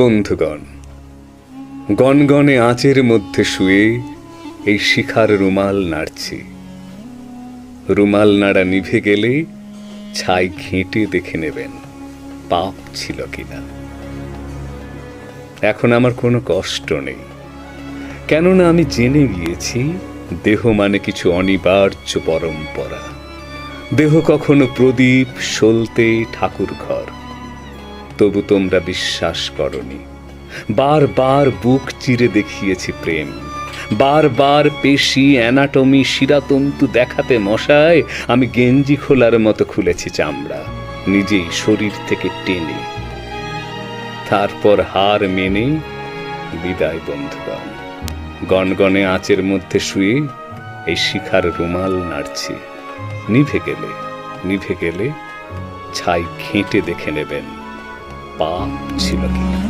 বন্ধুগণ, গনগনে আঁচের মধ্যে শুয়ে এই শিখার রুমাল নাড়ছি। রুমাল নাড়া নিভে গেলে ছাই ঘেঁটে দেখে নেবেন পাপ ছিল কিনা। এখন আমার কোনো কষ্ট নেই, কেননা আমি জেনে গিয়েছি দেহ মানে কিছু অনিবার্য পরম্পরা। দেহ কখনো প্রদীপ, সলতে, ঠাকুর ঘর। তবু তোমরা বিশ্বাস করনি। বারবার বুক চিরে দেখিয়েছি প্রেম, বারবার পেশি, অ্যানাটমি, শিরাতন্তু দেখাতে মশায় আমি গেঞ্জি খোলার মতো খুলেছি চামড়া, নিজেই শরীর থেকে টেনে। তারপর হার মেনে বিদায় বন্ধুগণ। গনগনে আঁচের মধ্যে শুয়ে এই শিখার রুমাল নাড়ছি। নিভে গেলে ছাই ঘেঁটে দেখে নেবেন পাপ ছিল কিনা।